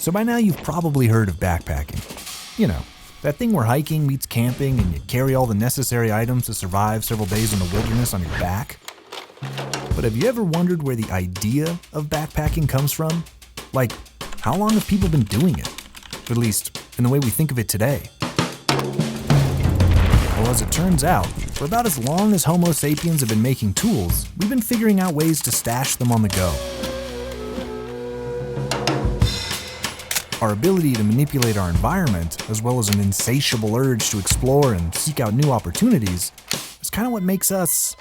So by now you've probably heard of backpacking. You know, that thing where hiking meets camping and you carry all the necessary items to survive several days in the wilderness on your back. But have you ever wondered where the idea of backpacking comes from? Like, how long have people been doing it? At least, in the way we think of it today. Well, as it turns out, for about as long as Homo sapiens have been making tools, we've been figuring out ways to stash them on the go. Our ability to manipulate our environment, as well as an insatiable urge to explore and seek out new opportunities, is kind of what makes us,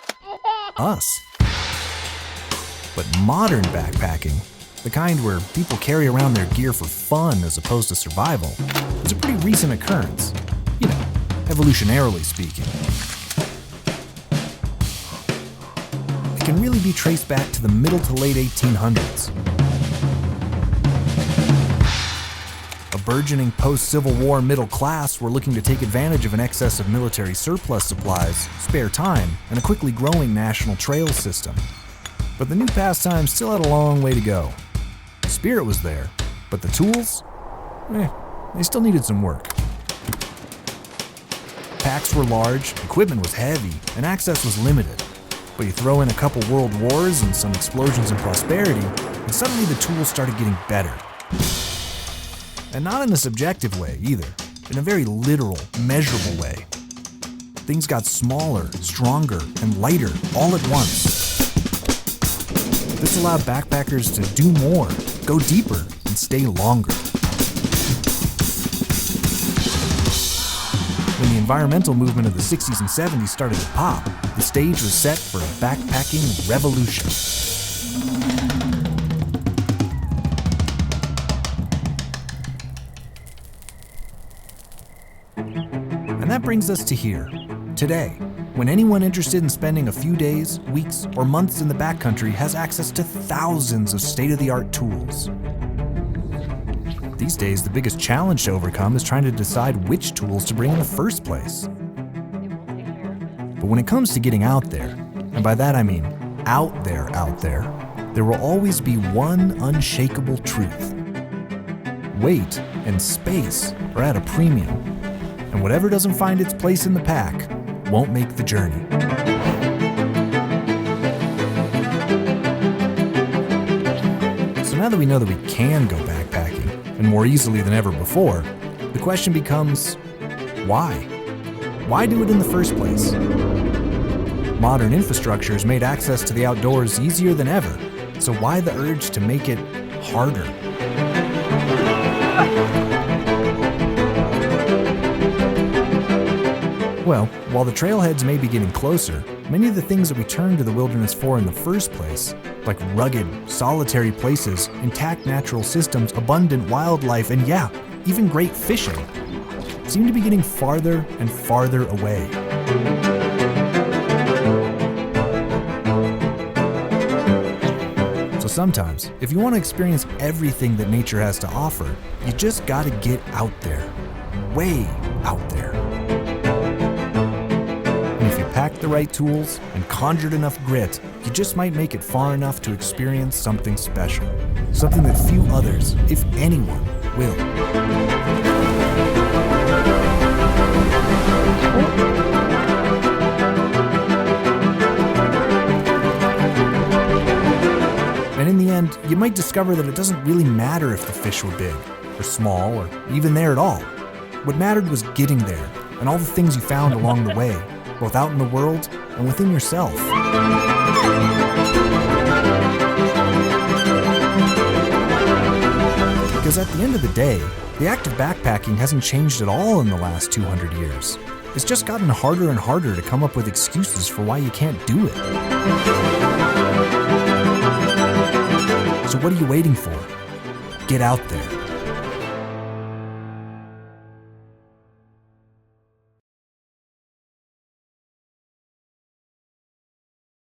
us. But modern backpacking, the kind where people carry around their gear for fun as opposed to survival, is a pretty recent occurrence, you know, evolutionarily speaking. It can really be traced back to the middle to late 1800s. A burgeoning post-Civil War middle class were looking to take advantage of an excess of military surplus supplies, spare time, and a quickly growing national trail system. But the new pastime still had a long way to go. The spirit was there, but the tools? They still needed some work. Packs were large, equipment was heavy, and access was limited. But you throw in a couple world wars and some explosions in prosperity, and suddenly the tools started getting better. And not in a subjective way either, in a very literal, measurable way. Things got smaller, stronger, and lighter all at once. This allowed backpackers to do more, go deeper, and stay longer. When the environmental movement of the 60s and 70s started to pop, the stage was set for a backpacking revolution. And that brings us to here, today, when anyone interested in spending a few days, weeks, or months in the backcountry has access to thousands of state-of-the-art tools. These days, the biggest challenge to overcome is trying to decide which tools to bring in the first place. But when it comes to getting out there, and by that I mean out there, there will always be one unshakable truth. Weight and space are at a premium, and whatever doesn't find its place in the pack won't make the journey. So now that we know that we can go backpacking, and more easily than ever before, the question becomes, why? Why do it in the first place? Modern infrastructure has made access to the outdoors easier than ever, so why the urge to make it harder? Well, while the trailheads may be getting closer, many of the things that we turn to the wilderness for in the first place, like rugged, solitary places, intact natural systems, abundant wildlife, and yeah, even great fishing, seem to be getting farther and farther away. So sometimes, if you want to experience everything that nature has to offer, you just gotta get out there, way out there. If you packed the right tools and conjured enough grit, you just might make it far enough to experience something special. Something that few others, if anyone, will. And in the end, you might discover that it doesn't really matter if the fish were big, or small, or even there at all. What mattered was getting there, and all the things you found along the way, both out in the world and within yourself. Because at the end of the day, the act of backpacking hasn't changed at all in the last 200 years. It's just gotten harder and harder to come up with excuses for why you can't do it. So what are you waiting for? Get out there.